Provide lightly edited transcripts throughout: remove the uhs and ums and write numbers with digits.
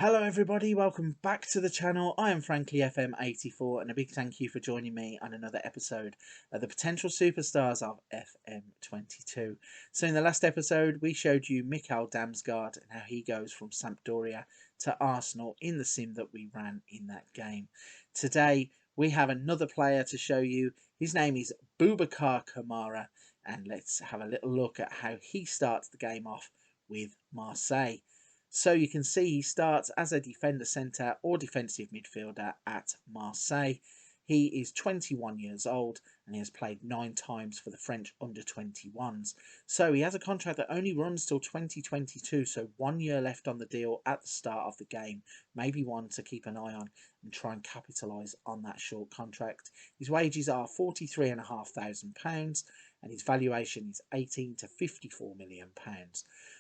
Hello everybody, welcome back to the channel. I am frankly FM84 and a big thank you for joining me on another episode of the potential superstars of FM22. So in the last episode we showed you Mikael Damsgaard and how he goes from Sampdoria to Arsenal in the sim that we ran in that game. Today we have another player to show you. His name is Boubacar Kamara, and let's have a little look at how he starts the game off with Marseille. So you can see he starts as a defender centre or defensive midfielder at Marseille. He is 21 years old and he has played 9 times for the French under-21s. So he has a contract that only runs till 2022, so 1 year left on the deal at the start of the game. Maybe one to keep an eye on and try and capitalise on that short contract. His wages are £43,500 and his valuation is £18 to £54 million.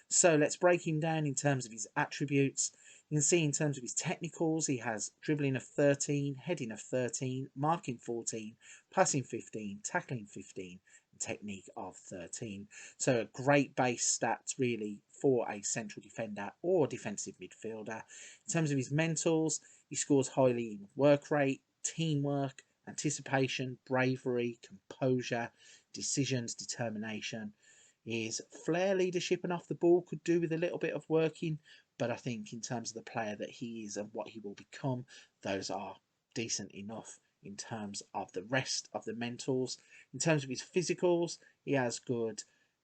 So let's break him down in terms of his attributes. You can see in terms of his technicals, he has dribbling of 13, heading of 13, marking 14, passing 15, tackling 15, and technique of 13. So a great base stats really for a central defender or defensive midfielder. In terms of his mentals, he scores highly in work rate, teamwork, anticipation, bravery, composure, decisions, determination. His flair, leadership and off the ball could do with a little bit of working, but I think in terms of the player that he is and what he will become, those are decent enough in terms of the rest of the mentals. In terms of his physicals, he has good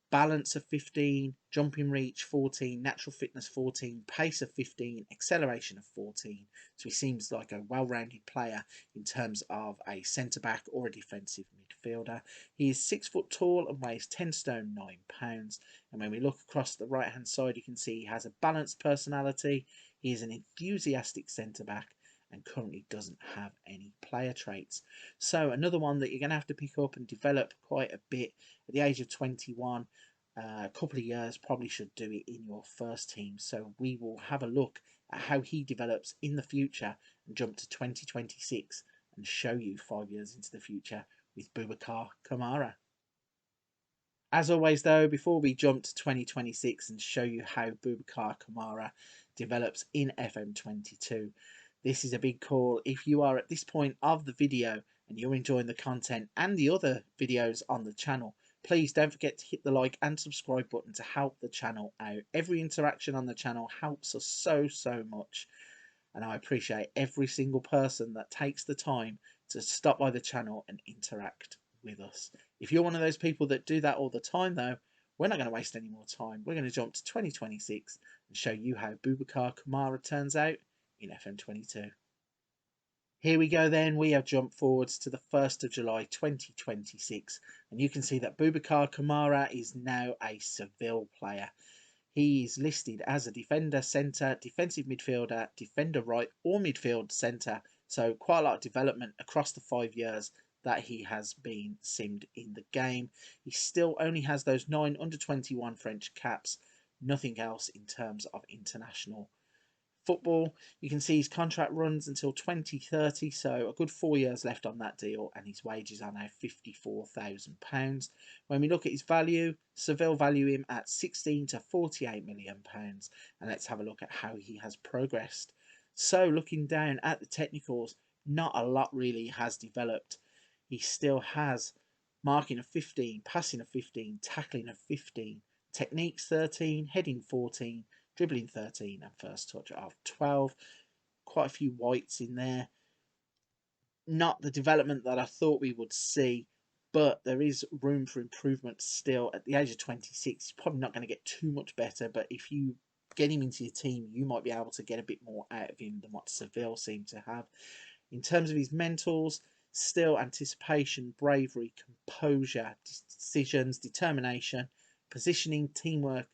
balance of 15, jumping reach 14, natural fitness 14, pace of 15, acceleration of 14. So he seems like a well-rounded player in terms of a centre-back or a defensive midfielder. He is 6 foot tall and weighs 10 stone 9 pounds. And when we look across the right-hand side, you can see he has a balanced personality. He is an enthusiastic centre-back and currently doesn't have any player traits. So another one that you're going to have to pick up and develop quite a bit at the age of 21. A couple of years probably should do it in your first team. So we will have a look at how he develops in the future and jump to 2026 and show you 5 years into the future with Boubacar Kamara. As always though, before we jump to 2026 and show you how Boubacar Kamara develops in FM22, this is a big call. If you are at this point of the video and you're enjoying the content and the other videos on the channel, please don't forget to hit the like and subscribe button to help the channel out. Every interaction on the channel helps us so much, and I appreciate every single person that takes the time to stop by the channel and interact with us. If you're one of those people that do that all the time though, we're not going to waste any more time. We're going to jump to 2026 and show you how Boubacar Kamara turns out in FM22. Here we go then, we have jumped forwards to the 1st of July 2026 and you can see that Boubacar Kamara is now a Seville player. He is listed as a defender centre, defensive midfielder, defender right or midfield centre, so quite a lot of development across the 5 years that he has been simmed in the game. He still only has those 9 under-21 French caps, nothing else in terms of international football. You can see his contract runs until 2030, so a good 4 years left on that deal, and his wages are now £54,000. When we look at his value, Seville value him at £16 to £48 million, and let's have a look at how he has progressed. So looking down at the technicals, not a lot really has developed. He still has marking of 15, passing of 15, tackling of 15, techniques 13, heading 14, dribbling 13 and first touch of 12. Quite a few whites in there. Not the development that I thought we would see, but there is room for improvement still. At the age of 26, he's probably not going to get too much better, but if you get him into your team, you might be able to get a bit more out of him than what Seville seem to have. In terms of his mentals, still anticipation, bravery, composure, decisions, determination, positioning, teamwork,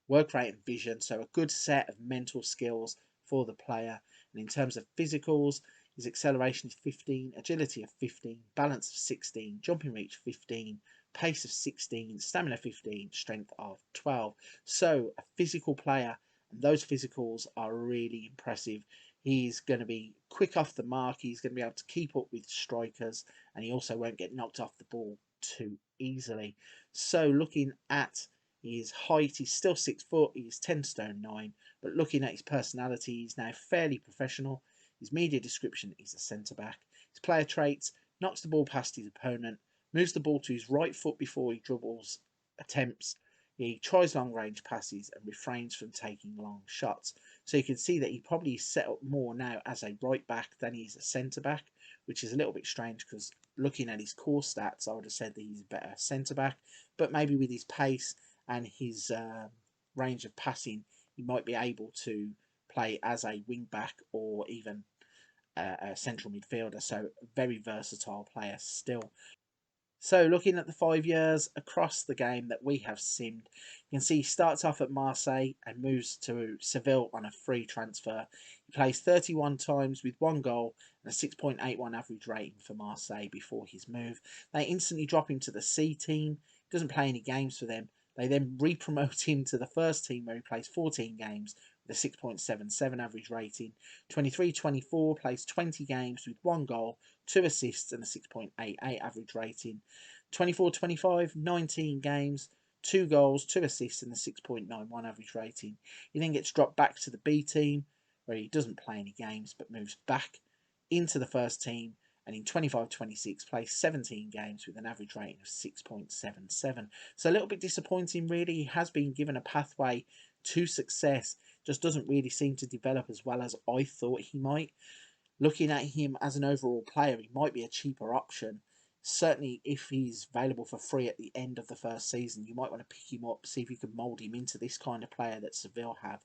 work rate and vision, so a good set of mental skills for the player. And in terms of physicals, his acceleration is 15, agility of 15, balance of 16, jumping reach 15, pace of 16, stamina 15, strength of 12. So a physical player, and those physicals are really impressive. He's going to be quick off the mark, he's going to be able to keep up with strikers, and he also won't get knocked off the ball too easily. So looking at His height, he's still 6 foot, he's 10 stone 9, but looking at his personality, he's now fairly professional. His media description is a centre back. His player traits: knocks the ball past his opponent, moves the ball to his right foot before he dribbles attempts. He tries long range passes and refrains from taking long shots. So you can see that he probably is set up more now as a right back than he's a centre back, which is a little bit strange because looking at his core stats, I would have said that he's a better centre back. But maybe with his pace and his range of passing, he might be able to play as a wing back or even a central midfielder. So very versatile player still. So looking at the 5 years across the game that we have simmed, you can see he starts off at Marseille and moves to Seville on a free transfer. He plays 31 times with 1 goal and a 6.81 average rating for Marseille before his move. They instantly drop him to the C team. He doesn't play any games for them. They then re-promote him to the first team where he plays 14 games with a 6.77 average rating. 23-24 plays 20 games with 1 goal, 2 assists and a 6.88 average rating. 24-25, 19 games, 2 goals, 2 assists and a 6.91 average rating. He then gets dropped back to the B team where he doesn't play any games but moves back into the first team, and in 25-26 plays 17 games with an average rating of 6.77. So a little bit disappointing really. He has been given a pathway to success, just doesn't really seem to develop as well as I thought he might. Looking at him as an overall player, he might be a cheaper option. Certainly, if he's available for free at the end of the first season, you might want to pick him up, see if you can mould him into this kind of player that Seville have.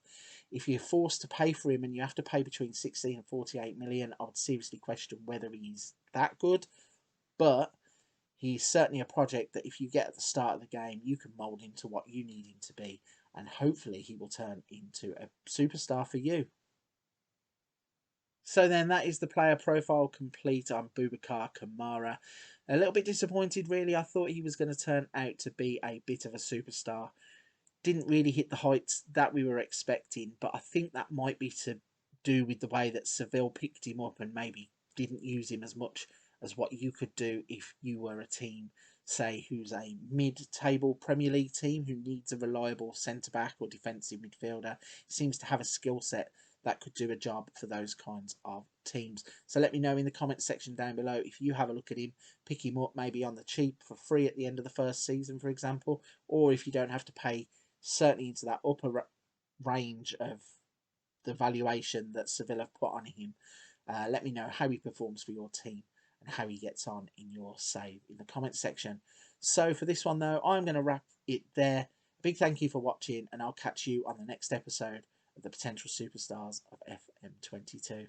If you're forced to pay for him and you have to pay between 16 and 48 million, I would seriously question whether he's that good. But he's certainly a project that if you get at the start of the game, you can mould him to what you need him to be. And hopefully he will turn into a superstar for you. So then that is the player profile complete on Boubacar Kamara. A little bit disappointed really. I thought he was going to turn out to be a bit of a superstar. Didn't really hit the heights that we were expecting, but I think that might be to do with the way that Seville picked him up and maybe didn't use him as much as what you could do if you were a team, say, who's a mid-table Premier League team who needs a reliable centre-back or defensive midfielder. He seems to have a skill set that could do a job for those kinds of teams. So let me know in the comments section down below if you have a look at him, pick him up maybe on the cheap for free at the end of the first season, for example, or if you don't have to pay certainly into that upper range of the valuation that Seville have put on him. Let me know how he performs for your team and how he gets on in your save in the comments section. So for this one though, I'm going to wrap it there. A big thank you for watching, and I'll catch you on the next episode of the Potential Superstars of FM22.